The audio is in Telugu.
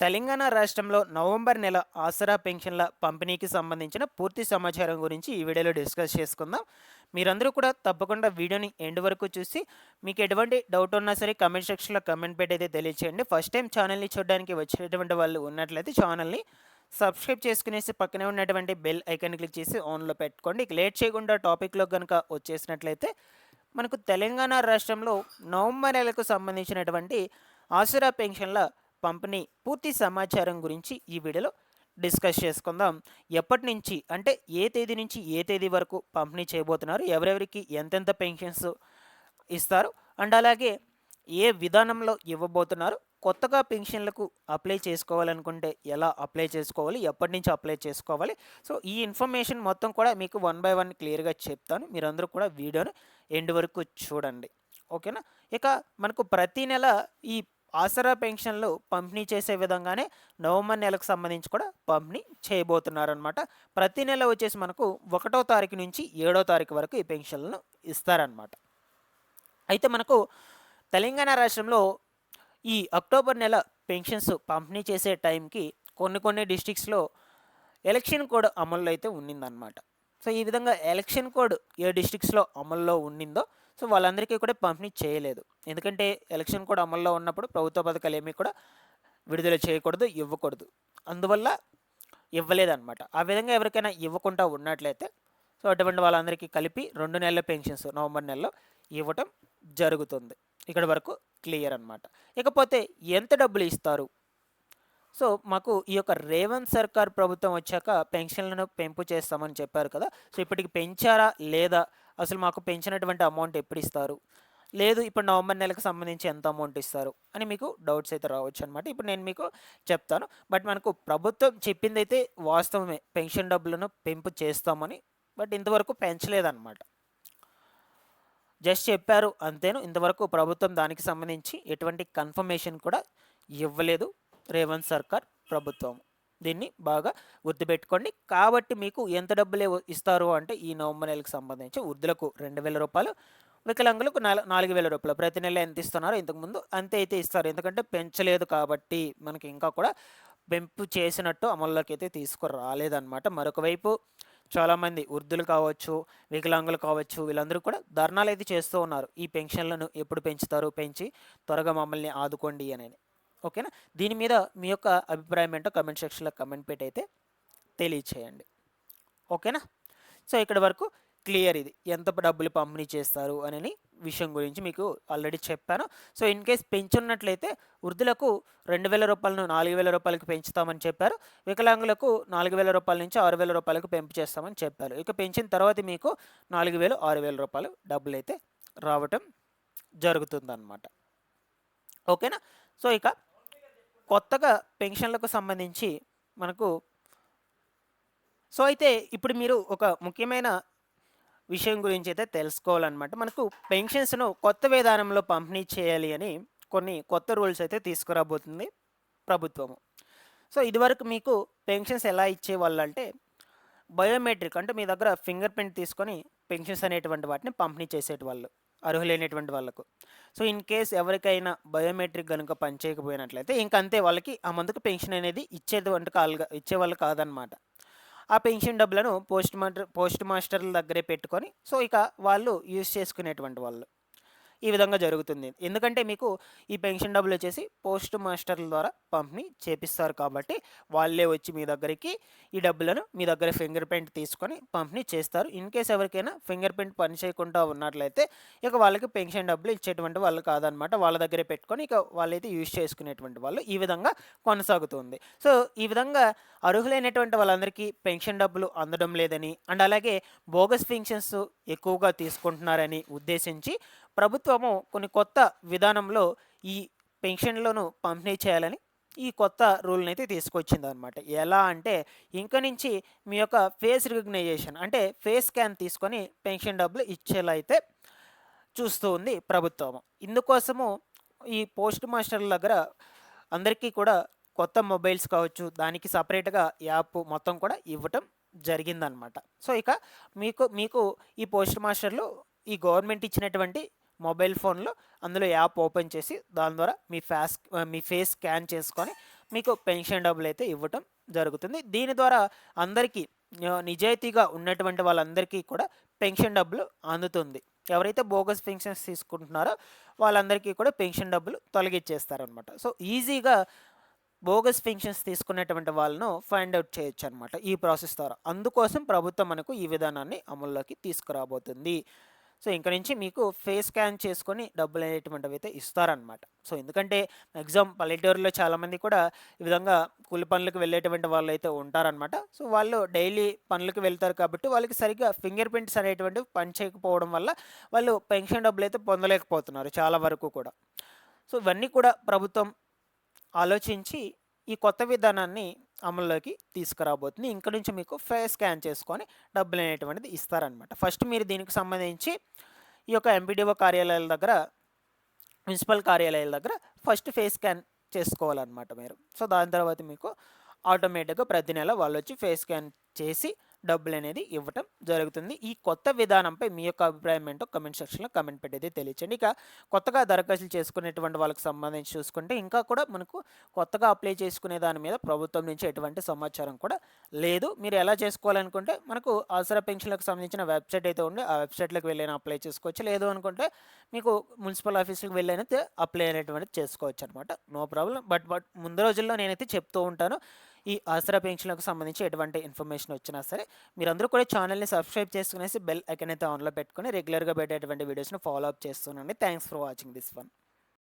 తెలంగాణ రాష్ట్రంలో నవంబర్ నెల ఆసరా పెన్షన్ల పంపిణీకి సంబంధించిన పూర్తి సమాచారం గురించి ఈ వీడియోలో డిస్కస్ చేసుకుందాం. మీరందరూ కూడా తప్పకుండా వీడియోని ఎండ్ వరకు చూసి మీకు ఎటువంటి డౌట్ ఉన్నా సరే కమెంట్ సెక్షన్లో కమెంట్ పెట్టి అయితే తెలియచేయండి. ఫస్ట్ టైం ఛానల్ని చూడడానికి వచ్చినటువంటి వాళ్ళు ఉన్నట్లయితే ఛానల్ని సబ్స్క్రైబ్ చేసుకునేసి పక్కనే ఉన్నటువంటి బెల్ ఐకాన్ క్లిక్ చేసి ఆన్లో పెట్టుకోండి. ఇక లేట్ చేయకుండా టాపిక్లో కనుక వచ్చేసినట్లయితే మనకు తెలంగాణ రాష్ట్రంలో నవంబర్ నెలకు సంబంధించినటువంటి ఆసరా పెన్షన్ల పంపిణీ పూర్తి సమాచారం గురించి ఈ వీడియోలో డిస్కస్ చేసుకుందాం. ఎప్పటి నుంచి అంటే ఏ తేదీ నుంచి ఏ తేదీ వరకు పంపిణీ చేయబోతున్నారు, ఎవరెవరికి ఎంతెంత పెన్షన్స్ ఇస్తారు, అండ్ అలాగే ఏ విధానంలో ఇవ్వబోతున్నారు, కొత్తగా పెన్షన్లకు అప్లై చేసుకోవాలనుకుంటే ఎలా అప్లై చేసుకోవాలి, ఎప్పటి నుంచి అప్లై చేసుకోవాలి. సో ఈ ఇన్ఫర్మేషన్ మొత్తం కూడా మీకు వన్ బై వన్ క్లియర్గా చెప్తాను. మీరందరూ కూడా వీడియోని ఎండ్ వరకు చూడండి, ఓకేనా. ఇక మనకు ప్రతి నెల ఈ ఆసరా పెన్షన్లు పంపిణీ చేసే విధంగానే నవంబర్ నెలకు సంబంధించి కూడా పంపిణీ చేయబోతున్నారనమాట. ప్రతి నెల వచ్చేసి మనకు 1వ తారీఖు నుంచి 7వ తారీఖు వరకు ఈ పెన్షన్లను ఇస్తారనమాట. అయితే మనకు తెలంగాణ రాష్ట్రంలో ఈ అక్టోబర్ నెల పెన్షన్స్ పంపిణీ చేసే టైంకి కొన్ని డిస్ట్రిక్ట్స్లో ఎలక్షన్ కోడ్ అమల్లో అయితే ఉన్నిందనమాట. సో ఈ విధంగా ఎలక్షన్ కోడ్ ఏ డిస్ట్రిక్ట్స్లో అమల్లో ఉన్నిందో సో వాళ్ళందరికీ కూడా పంపిణీ చేయలేదు. ఎందుకంటే ఎలక్షన్ కోడ్ అమల్లో ఉన్నప్పుడు ప్రభుత్వ పథకాలు ఏమీ కూడా విడుదల చేయకూడదు, ఇవ్వకూడదు. అందువల్ల ఇవ్వలేదన్నమాట. ఆ విధంగా ఎవరికైనా ఇవ్వకుండా ఉన్నట్లయితే సో అటువంటి వాళ్ళందరికీ కలిపి 2 నెలల పెన్షన్స్ నవంబర్ నెలలో ఇవ్వటం జరుగుతుంది. ఇక్కడ వరకు క్లియర్ అనమాట. ఇకపోతే ఎంత డబ్బులు ఇస్తారు? సో మాకు ఈ యొక్క రేవంత్ సర్కార్ ప్రభుత్వం వచ్చాక పెన్షన్లను పెంపు చేస్తామని చెప్పారు కదా. సో ఇప్పటికి పెంచారా లేదా, అసలు మాకు పెంచినటువంటి అమౌంట్ ఎప్పుడు ఇస్తారు, లేదు ఇప్పుడు నవంబర్ నెలకు సంబంధించి ఎంత అమౌంట్ ఇస్తారు అని మీకు డౌట్స్ అయితే రావచ్చు అనమాట. ఇప్పుడు నేను మీకు చెప్తాను. బట్ మనకు ప్రభుత్వం చెప్పింది అయితే వాస్తవమే, పెన్షన్ డబ్బులను పెంపు చేస్తామని. బట్ ఇంతవరకు పెంచలేదన్నమాట, జస్ట్ చెప్పారు అంతేను. ఇంతవరకు ప్రభుత్వం దానికి సంబంధించి ఎటువంటి కన్ఫర్మేషన్ కూడా ఇవ్వలేదు రేవంత్ సర్కార్ ప్రభుత్వం. దీన్ని బాగా గుర్తుపెట్టుకోండి. కాబట్టి మీకు ఎంత డబ్బులు ఇస్తారు అంటే ఈ నవంబర్ నెలకు సంబంధించి వృద్ధులకు 2,000 రూపాయలు, వికలాంగులకు 4,000 రూపాయలు. ప్రతి నెల ఎంత ఇస్తున్నారో ఇంతకుముందు అంతే అయితే ఇస్తారు. ఎందుకంటే పెంచలేదు కాబట్టి మనకి ఇంకా కూడా పెంపు చేసినట్టు అమల్లోకి అయితే తీసుకురాలేదన్నమాట. మరొక వైపు చాలామంది వృద్ధులు కావచ్చు, వికలాంగులు కావచ్చు, వీళ్ళందరూ కూడా ధర్నాలు అయితే చేస్తూ ఉన్నారు. ఈ పెన్షన్లను ఎప్పుడు పెంచుతారు, పెంచి త్వరగా మమ్మల్ని ఆదుకోండి అని. ఓకేనా. దీని మీద మీ యొక్క అభిప్రాయం ఏంటో కమెంట్ సెక్షన్లో కమెంట్ పెట్టి అయితే తెలియచేయండి, ఓకేనా. సో ఇక్కడ వరకు క్లియర్. ఇది ఎంత డబ్బులు పంపిణీ చేస్తారు అనే విషయం గురించి మీకు ఆల్రెడీ చెప్పాను. సో ఇన్ కేస్ పెంచున్నట్లయితే వృద్ధులకు 2,000 రూపాయలను 4,000 రూపాయలకు పెంచుతామని చెప్పారు. వికలాంగులకు 4,000 రూపాయల నుంచి 6,000 రూపాయలకు పెంపు చేస్తామని చెప్పారు. ఇక పెంచిన తర్వాత మీకు 4,000, 6,000 రూపాయలు డబ్బులు అయితే రావటం జరుగుతుందన్నమాట, ఓకేనా. సో ఇక కొత్తగా పెన్షన్లకు సంబంధించి మనకు సో అయితే ఇప్పుడు మీరు ఒక ముఖ్యమైన విషయం గురించి అయితే తెలుసుకోవాలన్నమాట. మనకు పెన్షన్స్ను కొత్త విధానంలో పంపిణీ చేయాలి అని కొన్ని కొత్త రూల్స్ అయితే తీసుకురాబోతుంది ప్రభుత్వము. సో ఇదివరకు మీకు పెన్షన్స్ ఎలా ఇచ్చేవాళ్ళు అంటే బయోమెట్రిక్, అంటే మీ దగ్గర ఫింగర్ ప్రింట్ తీసుకొని పెన్షన్స్ అనేటువంటి వాటిని పంపిణీ చేసేటివాళ్ళు అర్హులైనటువంటి వాళ్ళకు. సో ఇన్ కేస్ ఎవరికైనా బయోమెట్రిక్ కనుక పనిచేయకపోయినట్లయితే ఇంకంతే, వాళ్ళకి ఆ మందుకు పెన్షన్ అనేది ఇచ్చేవాళ్ళు కాదనమాట. ఆ పెన్షన్ డబ్బులను పోస్ట్ మాస్టర్ల దగ్గరే పెట్టుకొని సో ఇక వాళ్ళు యూజ్ చేసుకునేటువంటి వాళ్ళు. ఈ విధంగా జరుగుతుంది. ఎందుకంటే మీకు ఈ పెన్షన్ డబ్బులు వచ్చేసి పోస్ట్ మాస్టర్ల ద్వారా పంపిణీ చేపిస్తారు కాబట్టి వాళ్ళే వచ్చి మీ దగ్గరికి ఈ డబ్బులను మీ దగ్గర ఫింగర్ ప్రింట్ తీసుకొని పంపిణీ చేస్తారు. ఇన్ కేస్ ఎవరికైనా ఫింగర్ ప్రింట్ పని చేయకుండా ఉన్నట్లయితే ఇక వాళ్ళకి పెన్షన్ డబ్బులు ఇచ్చేటువంటి వాళ్ళు కాదనమాట. వాళ్ళ దగ్గరే పెట్టుకొని ఇక వాళ్ళైతే యూజ్ చేసుకునేటువంటి వాళ్ళు. ఈ విధంగా కొనసాగుతుంది. సో ఈ విధంగా అర్హులైనటువంటి వాళ్ళందరికీ పెన్షన్ డబ్బులు అందడం లేదని, అండ్ అలాగే బోగస్ పెన్షన్స్ ఎక్కువగా తీసుకుంటున్నారని ఉద్దేశించి ప్రభుత్వము కొన్ని కొత్త విధానంలో ఈ పెన్షన్లను పంపిణీ చేయాలని ఈ కొత్త రూల్ని అయితే తీసుకొచ్చింది అనమాట. ఎలా అంటే ఇంక నుంచి మీ యొక్క ఫేస్ రికగ్నైజేషన్ అంటే ఫేస్ స్కాన్ తీసుకొని పెన్షన్ డబ్బులు ఇచ్చేలా అయితే చూస్తూ ఉంది ప్రభుత్వము. ఇందుకోసము ఈ పోస్ట్ మాస్టర్ల దగ్గర అందరికీ కూడా కొత్త మొబైల్స్ కావచ్చు, దానికి సపరేట్గా యాప్ మొత్తం కూడా ఇవ్వటం జరిగిందనమాట. సో ఇక మీకు ఈ పోస్ట్ మాస్టర్లు ఈ గవర్నమెంట్ ఇచ్చినటువంటి మొబైల్ ఫోన్లో అందులో యాప్ ఓపెన్ చేసి దాని ద్వారా మీ ఫేస్ స్కాన్ చేసుకొని మీకు పెన్షన్ డబ్బులైతే ఇవ్వటం జరుగుతుంది. దీని ద్వారా అందరికీ నిజాయితీగా ఉన్నటువంటి వాళ్ళందరికీ కూడా పెన్షన్ డబ్బులు అందుతుంది. ఎవరైతే బోగస్ పెన్షన్స్ తీసుకుంటున్నారో వాళ్ళందరికీ కూడా పెన్షన్ డబ్బులు తొలగించేస్తారనమాట. సో, ఈజీగా బోగస్ పెన్షన్స్ తీసుకునేటువంటి వాళ్ళను ఫైండ్ ఔట్ చేయొచ్చనమాట ఈ ప్రాసెస్ ద్వారా. అందుకోసం ప్రభుత్వం మనకు ఈ విధానాన్ని అమల్లోకి తీసుకురాబోతుంది. సో, ఇంక నుంచి మీకు ఫేస్ స్కాన్ చేసుకొని డబ్బులనేటువంటివైతే ఇస్తారనమాట. సో, ఎందుకంటే మాక్సిమం పల్లెటూరులో చాలామంది కూడా ఈ విధంగా కూలి పనులకు వెళ్ళేటువంటి వాళ్ళైతే ఉంటారనమాట. సో, వాళ్ళు డైలీ పనులకు వెళ్తారు కాబట్టి వాళ్ళకి సరిగ్గా ఫింగర్ ప్రింట్స్ అనేటువంటివి పనిచేయకపోవడం వల్ల వాళ్ళు పెన్షన్ డబ్బులైతే పొందలేకపోతున్నారు చాలా వరకు కూడా. సో, ఇవన్నీ కూడా ప్రభుత్వం ఆలోచించి ఈ కొత్త విధానాన్ని అమల్లోకి తీసుకురాబోతుంది. ఇంక నుంచి మీకు ఫేస్ స్కాన్ చేసుకొని డబ్బులనేటువంటిది ఇస్తారనమాట. ఫస్ట్ మీరు దీనికి సంబంధించి ఈ యొక్క ఎంపీడీఓ కార్యాలయాల దగ్గర, మున్సిపల్ కార్యాలయాల దగ్గర ఫస్ట్ ఫేస్ స్కాన్ చేసుకోవాలన్నమాట మీరు. సో, దాని తర్వాత మీకు ఆటోమేటిక్‌గా ప్రతి నెల వాళ్ళొచ్చి ఫేస్ స్కాన్ చేసి డబ్బులనేది ఇవ్వటం జరుగుతుంది. ఈ కొత్త విధానంపై మీ యొక్క అభిప్రాయం ఏంటో కామెంట్ సెక్షన్‌లో కామెంట్ పెట్టయితే తెలియచేయండి. ఇక కొత్తగా దరఖాస్తులు చేసుకునేటువంటి వాళ్ళకి సంబంధించి చూసుకుంటే ఇంకా కూడా మనకు కొత్తగా అప్లై చేసుకునే దాని మీద ప్రభుత్వం నుంచి ఎటువంటి సమాచారం కూడా లేదు. మీరు ఎలా చేసుకోవాలనుకుంటే మనకు ఆసరా పెన్షన్‌లకు సంబంధించిన వెబ్‌సైట్ అయితే ఉంది. ఆ వెబ్‌సైట్‌లోకి వెళ్ళైనా అప్లై చేసుకోవచ్చు. లేదు అనుకుంటే మీకు మున్సిపల్ ఆఫీస్‌కి వెళ్ళైనా అప్లై అనేటువంటిది చేసుకోవచ్చనమాట. No problem. బట్ ముందు రోజుల్లో నేనైతే చెప్తూ ఉంటాను. ఈ ఆసరా పెన్షన్‌లకు సంబంధించి ఎటువంటి ఇన్ఫర్మేషన్ వచ్చినా సరే మీరందరూ కూడా ఛానల్‌ని సబ్స్క్రైబ్ చేసుకునేసి బెల్ ఐకాన్ అయితే ఆన్‌లో పెట్టుకొని రెగ్యులర్‌గా పెట్టేటువంటి వీడియోస్‌ని ఫాలో అప్ చేస్తూ ఉండండి. Thanks for watching this one.